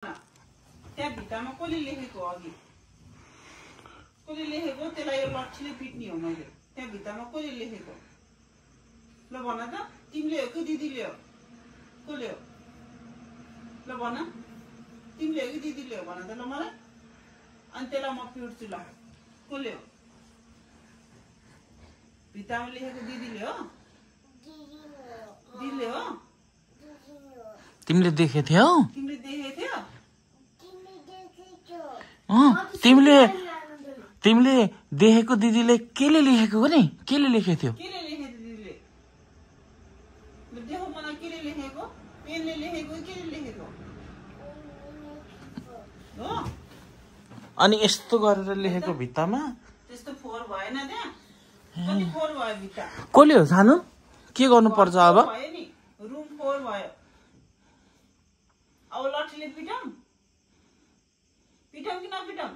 त्यहाँ भित्तामा कसले लेखेको अघि कसले लेखेको त्यसलाई यो लट्ठीले पिट्ने हो मैले त्यहाँ भित्तामा कसले लेखेको ल भन त तिमीले हो कि दिदीले हो कसले हो ल भन तिमीले हो कि दिदीले हो भन त ल मलाई अनि त्यसलाई म पिट्छु ल कसले हो भित्तामा लेखेको दिदीले हो दिदीले हो तिमीले देखेको थियौ तिमीले देखेको थियौ तिमीले देखेको दिदीले केले लेखेको हो नि केले लेखेको थियो केले लेखेको दिदीले देखो मलाई केले लेखेको पेनले लेखेको केले लेखेको हो अनि यस्तो गरेर लेखेको भित्तामा त्यस्तो फोहोर भएन त्यहाँ कति फोहोर भयो भित्ता कसले हो सानो के गर्नु पर्छ अब भयो नि रुम फोहोर भयो अब लट्ठीले पिटाउँ पिटाउँ कि नपिटाउँ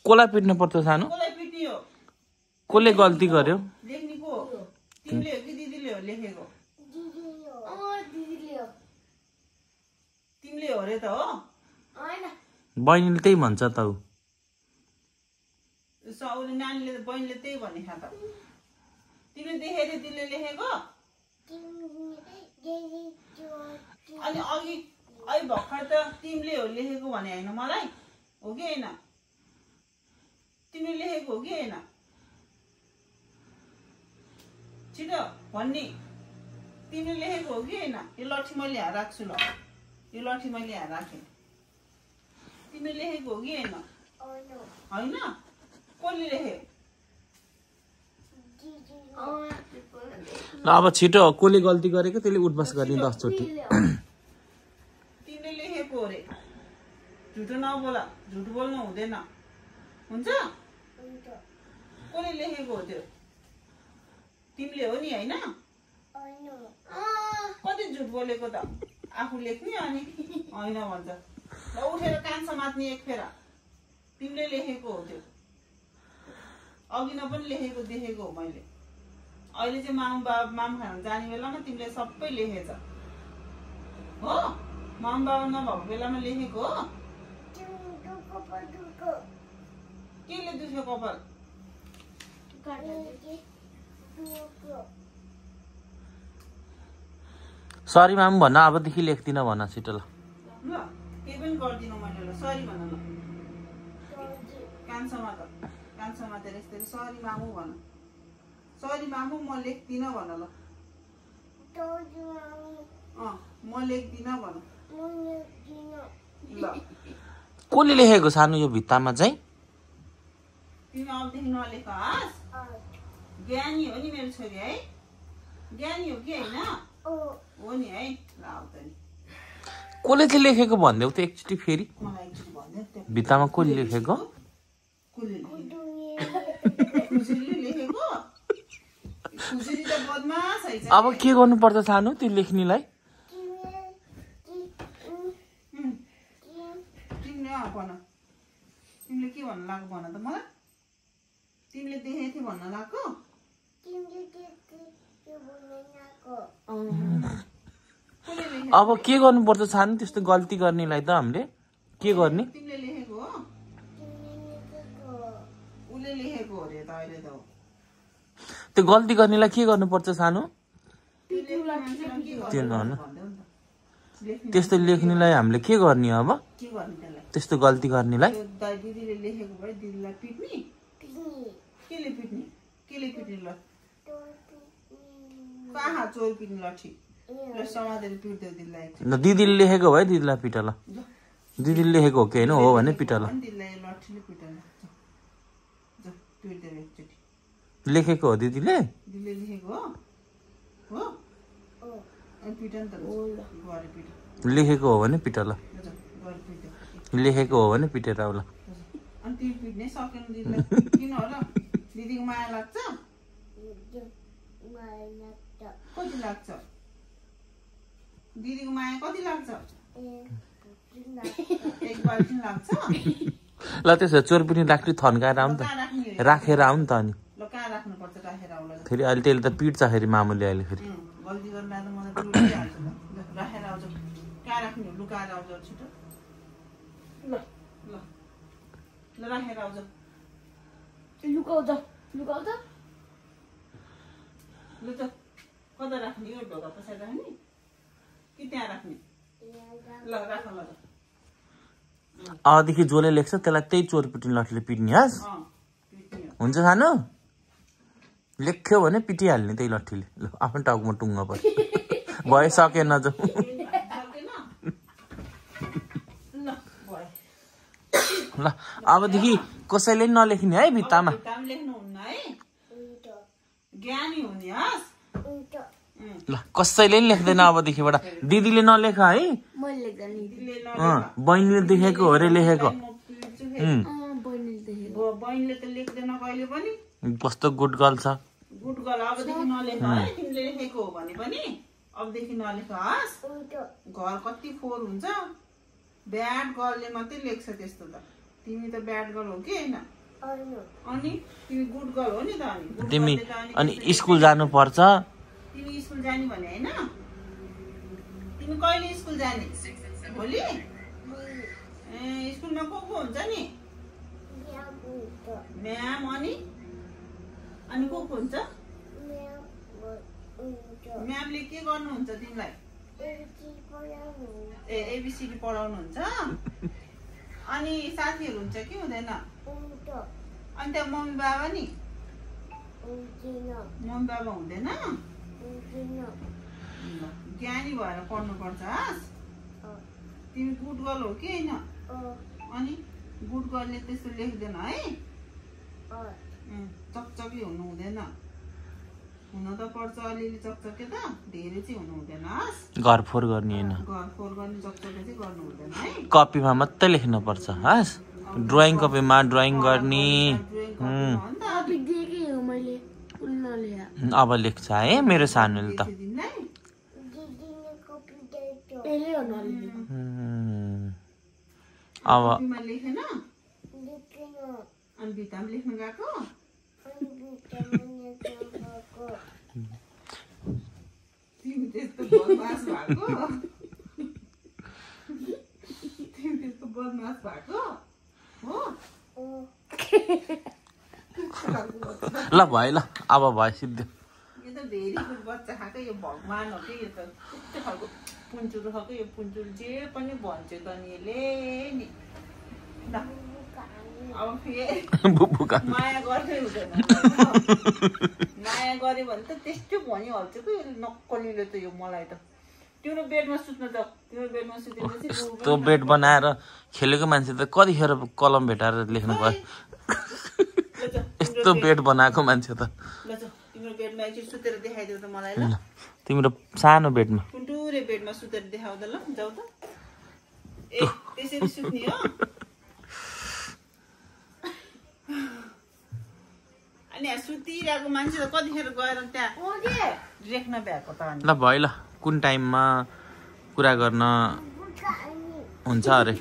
कसलाई पिट्नु पर्छ सानो कसलाई पिट्ने हो कसले गल्ती गर्यो लेख्ने को तिमीले हो कि दिदीले हो लेखेको तिमीले हो रे त हो बहिनीले त्यही भन्छ त उ उसले नानीले बहिनीले त्यही भने त तिमीले देखेर दिदीले लेखेको अनि अघि भर्खर त तिमीले हो लेखेको भने होइन मलाई हो कि होइन तिमीले लेखेको हो कि होइन छिटो भन्ने तिमीले लेखेको हो कि होइन यो लट्ठी मैले यहाँ राख्छु ल यो लट्ठी मैले यहाँ राखेँ तिमीले लेखेको हो कि होइन होइन कसले लेखे ल अब छिटो कसले गल्ती गरेको त्यसले उठबस गर्ने 10 चोटि तिमीले लेखेको हो रे झुटो नबोला झुट बोल्नु हुँदैन हुन्छ कसले लेखेको हो त्यो तिमीले हो नि होइन कति झुट बोलेको त आफू लेख्ने अनि होइन भन्छ ल उठेर कान समात्ने एक फेरा तिमीले लेखेको हो त्यो अघि न पनि लेखेको देखेको हो मैले अहिले चाहिँ माम खान जाने बेलामा तिमीले सबै लेखेछ हो माम बाबा नभएको बेलामा लेखेको हो केले दुख्यो कपाल सरी माम भन्न अबदेखि लेख्दिन भन छिटो ल केही पनि गर्दिनँ मैले ल सरी भन ल कान समातेर यस्तै सरी मामु भन सरी मामु म लेख्दिनँ भन ल म लेख्दिनँ भन ल कसले लेखेको सानो यो भित्तामा चाहिँ तिमी अबदेखि नलेख हाँस ज्ञानी हो नि मेरो छोरी है ज्ञानी हो कि होइन हो नि है ल आउ त नि कसले चाहिँ लेखेको भनिदेऊ त एकचोटि फेरि मलाई एकचोटि भनिदेऊ भित्तामा कसले लेखेको खुजुरीले लेखेको खुजुरी त बदमास है अब के गर्नु पर्छ सानो त्यो लेख्नेलाई तिमीले भन तिमीले के भन्न लाग्यो भन त मलाई तिमीले देखेको थियौ भन्न लाग्यो अब के गर्नु पर्छ सानो त्यस्तो गल्ती गर्नेलाई त हामीले के गर्ने तिमीले लेखेको हो उसले लेखेको हो रे त अहिले त त्यो गल्ती गर्नेलाई के गर्नु पर्छ सानो त्यो न त्यस्तो लेख्नेलाई हामीले के गर्ने अब के गर्ने त्यसलाई त्यस्तो गल्ती गर्नेलाई दिदीले लेखेको भए दिदीलाई पिट्ने केले पिट्ने ल कहाँ चोर पिट्ने लट्ठी ल समातेर पिट्दै दिदीलाई दिदीले लेखेको भए दिदीलाई पिट ल दिदीले लेखेको हो कि होइन हो भने पिट ल दिदीलाई लट्ठीले पिट्दैन पिट्दै एकचोटि लेखेको हो दिदीले लेखेको हो अनि पिट नि त गरे पिट लेखेको हो भने पिट ल लेखेको हो भने पिटेर आऊ ल अनि तिमी पिट्नै सकेन दिदीलाई किन होला दिदीको माया लाग्छ कति लाग्छ दिदीको माया कति लाग्छ एक बाल्टिन लाग्छ ल त्यसो चोर पनि राख्ने थन्काएर आऊ नि त राखेर आऊ नि त अनि ल कहाँ राख्नुपर्छ राखेर आउला फेरि अहिले त्यसले त पिट्छ फेरि मामुले अहिले फेरि गल्ती गर्न त मलाई राखेर आउँछ कहाँ कहाँ राख्ने लुकाएर आउँछ छिटो ल ल ल राखेर आउँछ लुकाउ त लु त कता राख्ने यो ढोका पछाडि राख्ने कि त्यहाँ राख्ने ल राख ल अबदेखि जसले लेख्छ त्यसलाई त्यही चोरपिटी लठले पिट्ने हस् हुन्छ सानो लेख्यो भने पिटिहाल्ने त्यही लट्ठीले ल आफ्नो टाउकोमा टुङ्ग पर्छ भयो सकेन जाऊ ल अबदेखि कसैले नलेख्ने है भित्तामा लेख्नुहुन्न है ज्ञानी हुने हस् ल कसैले नि लेख्दैन अबदेखिबाट दिदीले नलेख है बहिनीले देखेको हो रे लेखेको बहिनीले त लेख्दैन कहिले पनि कस्तो गुड गर्ल छ गुड गर्ल अबदेखि नलेख है तिमीले लेखेको हो भने पनि अबदेखि नलेख हस् घर कति फोहोर हुन्छ ब्याड गर्लले मात्रै लेख्छ त्यस्तो त तिमी त ब्याड गर्ल हो कि होइन अनि तिमी गुड गर्ल हो नि त अनि तिमी अनि स्कुल जानु पर्छ तिमी स्कुल जाने भने होइन तिमी कहिले स्कुल जाने भोलि ए स्कुलमा को हुन्छ नि म्याम अनि को हुन्छ म्यामले के गर्नुहुन्छ तिमीलाई ए एबिसिडी पढाउनुहुन्छ अनि साथीहरू हुन्छ कि हुँदैन अनि त्यहाँ मम्मी बाबा नि मम्मी बाबा हुँदैन ज्ञानी भएर पढ्नुपर्छ हस् तिमी गुड गर्ल हो कि होइन अनि गुड गर्लले त्यस्तो लेख्दैन है चकचकी हुनु हुँदैन हुन त पर्छ अलिअलि चकचके त धेरै चाहिँ हुनु हुँदैन हस् घर फोहोर गर्ने होइन घर फोहोर गर्ने चकचके चाहिँ गर्नु हुँदैन है कपीमा मात्रै लेख्न पर्छ हस् ड्रइङ कपीमा ड्रइङ गर्ने अब लेख्छ है मेरो सानोले त अब लेखेन अनि भित्तामा लेख्न गएको तिमी त्यस्तो बदमास भएको हो ल भयो ल अब भयो सिद्धि यो त भेरी गुड बच्चा खाएको यो भगवान हो कि यो त कस्तो खालको पुन्चुरो खाएको यो पुन्चुरो जे पनि भन्छ त नि यसले नि अब फेरि माया गर्दै हुँदैन माया गऱ्यो भने त त्यस्तो भनिहाल्छ कि नक्कलीले त यो मलाई त तिम्रो बेडमा सुत्न त तिम्रो बेडमा सुतेपछि त्यो बेड बनाएर खेलेको मान्छे त कतिखेर कलम भेटाएर लेख्नु भयो यस्तो बेड बनाएको मान्छे त तिम्रो बेडमा एकचोटि सुतेर देखाइदेऊ त मलाई ल तिम्रो सानो बेडमा टुन्टुरे बेडमा सुतेर देखाउ त ल जाऊ त ए त्यसरी सुत्ने हो अनि सुतिरहेको मान्छे त कतिखेर गएर त्यहाँ लेख्न भ्याएको त ल भयो ल कुन टाइममा कुरा गर्न हुन्छ अरे